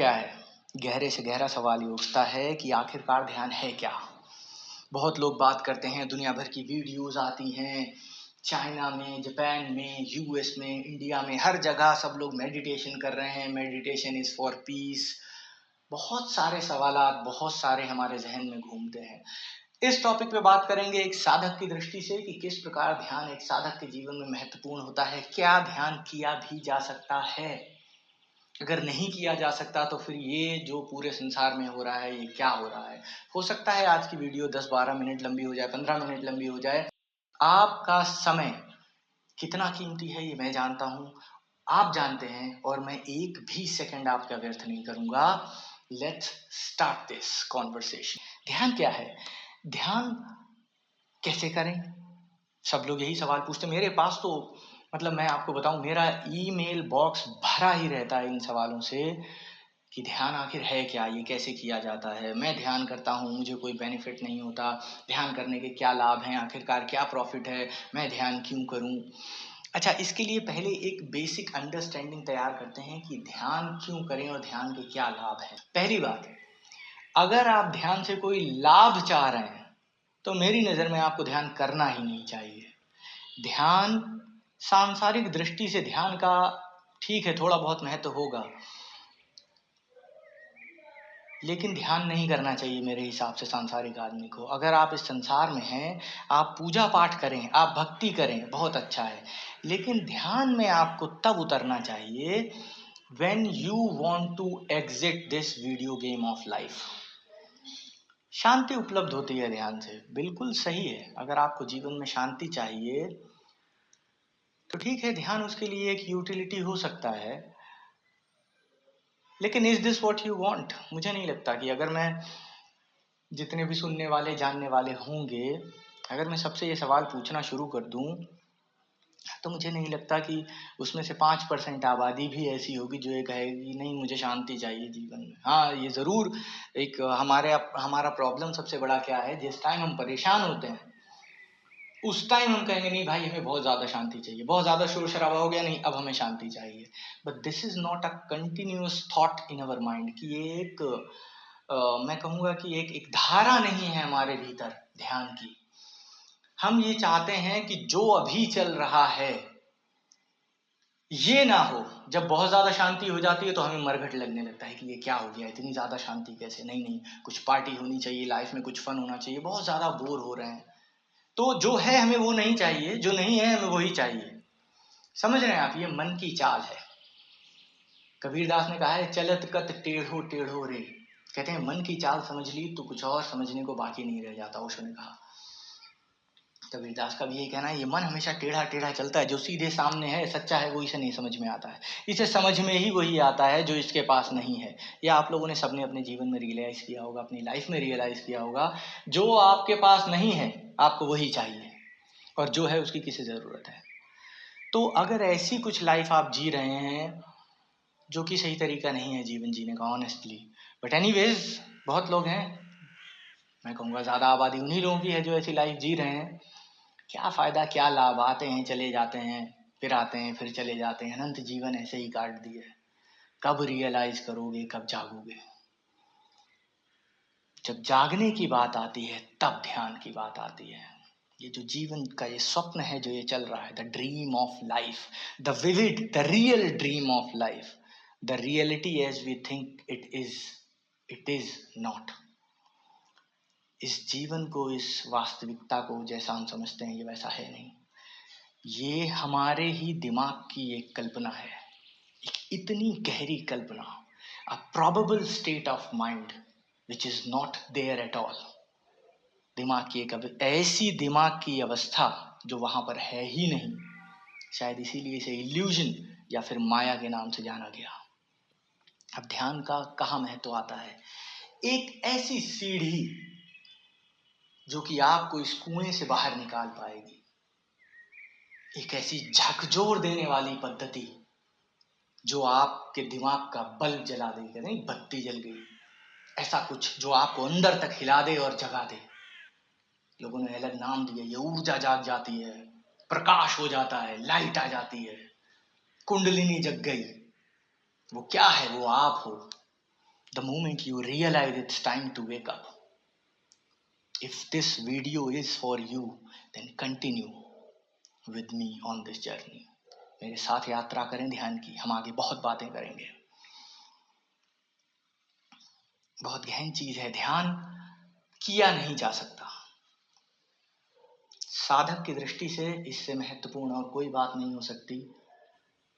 क्या है? गहरे से गहरा सवाल ये उठता है कि आखिरकार ध्यान है क्या? बहुत लोग बात करते हैं, दुनिया भर की वीडियोज़ आती हैं, चाइना में, जापान में, यूएस में, इंडिया में, हर जगह सब लोग मेडिटेशन कर रहे हैं, मेडिटेशन इज़ फॉर पीस। बहुत सारे सवालात, बहुत सारे हमारे ज़हन में घूमते हैं। इस टॉपिक पे बात करेंगे एक साधक की दृष्टि से कि किस प्रकार ध्यान एक साधक के जीवन में महत्वपूर्ण होता है। क्या ध्यान किया भी जा सकता है? अगर नहीं किया जा सकता तो फिर ये जो पूरे संसार में हो रहा है, ये क्या हो रहा है? हो सकता है आज की वीडियो 10-12 मिनट लंबी हो जाए, 15 मिनट लंबी हो जाए। आपका समय कितना कीमती है ये मैं जानता हूँ, आप जानते हैं, और मैं एक भी सेकंड आपका व्यर्थ नहीं करूँगा। Let's start this conversation. ध्यान क्या है? ध्यान कैसे करें? सब लोग यही सवाल पूछते हैं। मेरे पास तो मतलब मैं आपको बताऊं, मेरा ईमेल बॉक्स भरा ही रहता है इन सवालों से कि ध्यान आखिर है क्या, ये कैसे किया जाता है, मैं ध्यान करता हूँ, मुझे कोई बेनिफिट नहीं होता, ध्यान करने के क्या लाभ हैं, आखिरकार क्या प्रॉफिट है, मैं ध्यान क्यों करूँ। अच्छा, इसके लिए पहले एक बेसिक अंडरस्टैंडिंग तैयार करते हैं कि ध्यान क्यों करें और ध्यान के क्या लाभ हैं। पहली बात, अगर आप ध्यान से कोई लाभ चाह रहे हैं तो मेरी नज़र में आपको ध्यान करना ही नहीं चाहिए। ध्यान सांसारिक दृष्टि से ध्यान का ठीक है, थोड़ा बहुत महत्व होगा, लेकिन ध्यान नहीं करना चाहिए मेरे हिसाब से सांसारिक आदमी को। अगर आप इस संसार में हैं, आप पूजा पाठ करें, आप भक्ति करें, बहुत अच्छा है, लेकिन ध्यान में आपको तब उतरना चाहिए when you want to exit this video game of life। शांति उपलब्ध होती है ध्यान से, बिल्कुल सही है। अगर आपको जीवन में शांति चाहिए तो ठीक है, ध्यान उसके लिए एक यूटिलिटी हो सकता है, लेकिन is this what you want? मुझे नहीं लगता कि अगर मैं, जितने भी सुनने वाले जानने वाले होंगे, अगर मैं सबसे ये सवाल पूछना शुरू कर दूं तो मुझे नहीं लगता कि उसमें से 5% आबादी भी ऐसी होगी जो ये कहेगी नहीं, मुझे शांति चाहिए जीवन में। हाँ, ये ज़रूर एक हमारा प्रॉब्लम सबसे बड़ा क्या है, जिस टाइम हम परेशान होते हैं उस टाइम हम कहेंगे नहीं भाई, हमें बहुत ज़्यादा शांति चाहिए, बहुत ज़्यादा शोर शराबा हो गया, नहीं अब हमें शांति चाहिए। But this is not a continuous thought in our mind कि ये एक मैं कहूँगा कि एक धारा नहीं है हमारे भीतर ध्यान की। हम ये चाहते हैं कि जो अभी चल रहा है ये ना हो। जब बहुत ज़्यादा शांति हो जाती है तो हमें मरघट लगने लगता है कि ये क्या हो गया, इतनी ज़्यादा शांति कैसे? नहीं, कुछ पार्टी होनी चाहिए, लाइफ में कुछ फन होना चाहिए, बहुत ज़्यादा बोर हो रहे हैं। तो जो है हमें वो नहीं चाहिए, जो नहीं है हमें वही चाहिए। समझ रहे हैं आप? ये मन की चाल है। कबीरदास ने कहा है, चलत कत टेढ़ो टेढ़ो रे। कहते हैं मन की चाल समझ ली तो कुछ और समझने को बाकी नहीं रह जाता, ओशो ने कहा। कबीरदास का भी यही कहना है, ये मन हमेशा टेढ़ा टेढ़ा चलता है, जो सीधे सामने है सच्चा है वो इसे नहीं समझ में आता है, इसे समझ में ही वही आता है जो इसके पास नहीं है। या आप लोगों ने सबने अपने जीवन में रियलाइज़ किया होगा, अपनी लाइफ में रियलाइज़ किया होगा, जो आपके पास नहीं है आपको वही चाहिए, और जो है उसकी किसे ज़रूरत है। तो अगर ऐसी कुछ लाइफ आप जी रहे हैं जो कि सही तरीका नहीं है जीवन जीने का, ऑनेस्टली, बट एनीवेज बहुत लोग हैं, मैं कहूँगा ज़्यादा आबादी उन्हीं लोगों की है जो ऐसी लाइफ जी रहे हैं। क्या फ़ायदा, क्या लाभ? आते हैं चले जाते हैं, फिर आते हैं फिर चले जाते हैं, अनंत जीवन ऐसे ही काट दिए। कब रियलाइज करोगे, कब जागोगे? जब जागने की बात आती है तब ध्यान की बात आती है। ये जो जीवन का ये स्वप्न है जो ये चल रहा है, the dream of life, the vivid, the real dream of life, the reality as we think it is not. इस जीवन को, इस वास्तविकता को जैसा हम समझते हैं ये वैसा है नहीं। ये हमारे ही दिमाग की एक कल्पना है, एक इतनी गहरी कल्पना, a probable state of mind which is not there at all. दिमाग की एक ऐसी दिमाग की अवस्था जो वहां पर है ही नहीं। शायद इसीलिए इसे इल्यूजन या फिर माया के नाम से जाना गया। अब ध्यान का कहाँ महत्व आता है? एक ऐसी सीढ़ी जो कि आपको इस कुएं से बाहर निकाल पाएगी, एक ऐसी झकझोर देने वाली पद्धति जो आपके दिमाग का बल्ब जला देगी, नहीं बत्ती जल गई, ऐसा कुछ जो आपको अंदर तक हिला दे और जगा दे। लोगों ने अलग नाम दिए, ये ऊर्जा जाग जाती है, प्रकाश हो जाता है, लाइट आ जाती है, कुंडलिनी जग गई। वो क्या है? वो आप हो। the moment you realize it's time to wake up. If this video is for you, then continue with me on this journey. मेरे साथ यात्रा करें ध्यान की, हम आगे बहुत बातें करेंगे। बहुत गहन चीज है, ध्यान किया नहीं जा सकता। साधक की दृष्टि से इससे महत्वपूर्ण और कोई बात नहीं हो सकती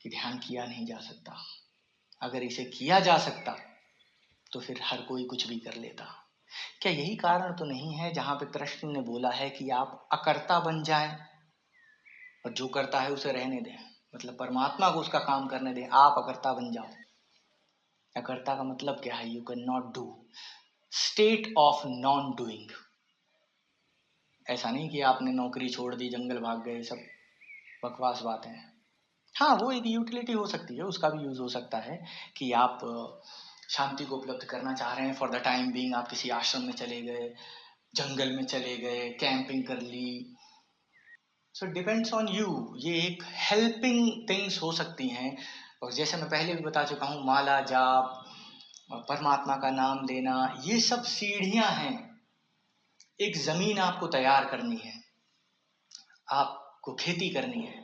कि ध्यान किया नहीं जा सकता। अगर इसे किया जा सकता तो फिर हर कोई कुछ भी कर लेता। क्या यही कारण तो नहीं है जहां पे कृष्ण ने बोला है कि आप अकर्ता बन जाएं और जो करता है उसे रहने दें, मतलब परमात्मा को उसका काम करने दें, आप अकर्ता बन जाओ। अकर्ता का मतलब क्या है? You can not do, state of non doing. ऐसा नहीं कि आपने नौकरी छोड़ दी, जंगल भाग गए, सब बकवास बातें हैं। हाँ, वो एक यूटिलिटी हो सकती है, उसका भी यूज हो सकता है कि आप शांति को उपलब्ध करना चाह रहे हैं। फॉर द टाइम बीइंग आप किसी आश्रम में चले गए, जंगल में चले गए, कैंपिंग कर ली। So depends on you. ये एक हेल्पिंग थिंग्स हो सकती हैं। और जैसे मैं पहले भी बता चुका हूँ, माला जाप और परमात्मा का नाम लेना, ये सब सीढ़ियां हैं। एक जमीन आपको तैयार करनी है, आपको खेती करनी है,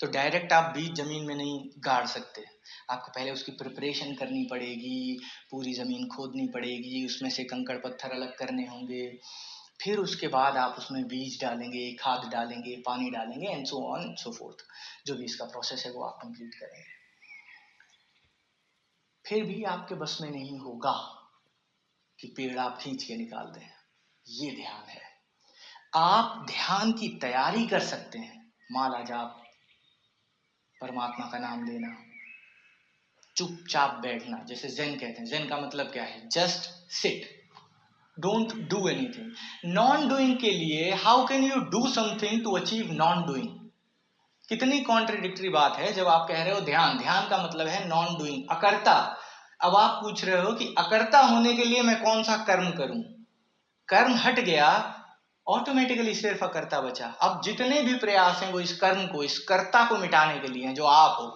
तो डायरेक्ट आप बीज जमीन में नहीं गाड़ सकते। आपको पहले उसकी प्रिपरेशन करनी पड़ेगी, पूरी जमीन खोदनी पड़ेगी, उसमें से कंकड़ पत्थर अलग करने होंगे, फिर उसके बाद आप उसमें बीज डालेंगे, खाद डालेंगे, पानी डालेंगे, and so on so fourth. जो भी इसका प्रोसेस है वो आप कंप्लीट करेंगे। फिर भी आपके बस में नहीं होगा कि पेड़ आप खींच के निकाल दें। ये ध्यान है। आप ध्यान की तैयारी कर सकते हैं। माला जाप, परमात्मा का नाम लेना, चुपचाप बैठना, जैसे ज़ेन कहते हैं। ज़ेन का मतलब क्या है? Just sit, don't do anything. Non doing के लिए how can you do something to achieve non doing? कितनी कॉन्ट्रडिक्टरी बात है जब आप कह रहे हो ध्यान। ध्यान का मतलब है नॉन डूइंग, अकर्ता। अब आप पूछ रहे हो कि अकर्ता होने के लिए मैं कौन सा कर्म करूं? कर्म हट गया, ऑटोमेटिकली सिर्फ अकर्ता बचा। अब जितने भी प्रयास हैं वो इस कर्म को, इस कर्ता को मिटाने के लिए हैं, जो आप हो।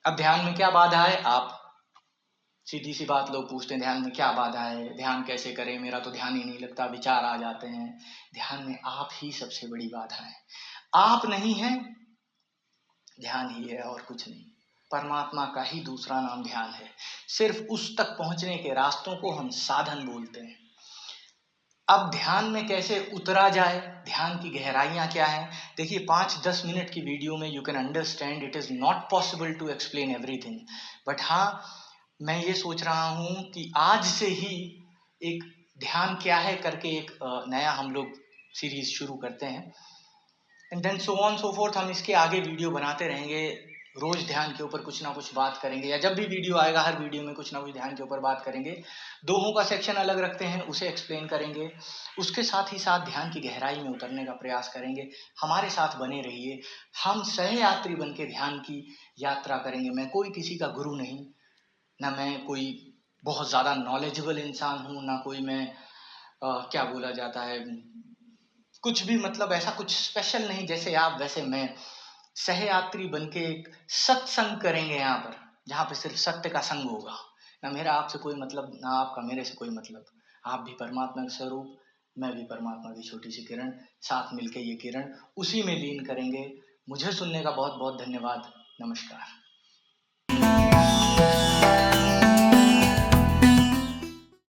अब ध्यान में क्या बाधा है? आप। सीधी सी बात लोग पूछते हैं, ध्यान में क्या बाधा है, ध्यान कैसे करें, मेरा तो ध्यान ही नहीं लगता, विचार आ जाते हैं। ध्यान में आप ही सबसे बड़ी बाधा है। आप नहीं है, ध्यान ही है और कुछ नहीं। परमात्मा का ही दूसरा नाम ध्यान है। सिर्फ उस तक पहुंचने के रास्तों को हम साधन बोलते हैं। अब ध्यान में कैसे उतरा जाए, ध्यान की गहराइयां क्या हैं? देखिए, 5-10 मिनट की वीडियो में you can understand, it is not possible to explain everything. But हाँ, मैं ये सोच रहा हूँ कि आज से ही एक ध्यान क्या है करके एक नया हम लोग सीरीज शुरू करते हैं। And then so on so forth. हम इसके आगे वीडियो बनाते रहेंगे, रोज ध्यान के ऊपर कुछ ना कुछ बात करेंगे, या जब भी वीडियो आएगा हर वीडियो में कुछ ना कुछ ध्यान के ऊपर बात करेंगे। दोहों का सेक्शन अलग रखते हैं, उसे एक्सप्लेन करेंगे। उसके साथ ही साथ ध्यान की गहराई में उतरने का प्रयास करेंगे। हमारे साथ बने रहिए, हम सहयात्री बन के ध्यान की यात्रा करेंगे। मैं कोई किसी का गुरु नहीं, ना मैं कोई बहुत ज़्यादा नॉलेजेबल इंसान हूँ, ना कोई मैं क्या बोला जाता है, कुछ भी, मतलब ऐसा कुछ स्पेशल नहीं। जैसे आप वैसे मैं, सहयात्री बन के एक सत्संग करेंगे यहाँ पर, जहाँ पे सिर्फ सत्य का संग होगा। ना मेरा आपसे कोई मतलब, ना आपका मेरे से कोई मतलब। आप भी परमात्मा का स्वरूप, मैं भी परमात्मा की छोटी सी किरण, साथ मिलके ये किरण उसी में लीन करेंगे। मुझे सुनने का बहुत बहुत धन्यवाद। नमस्कार।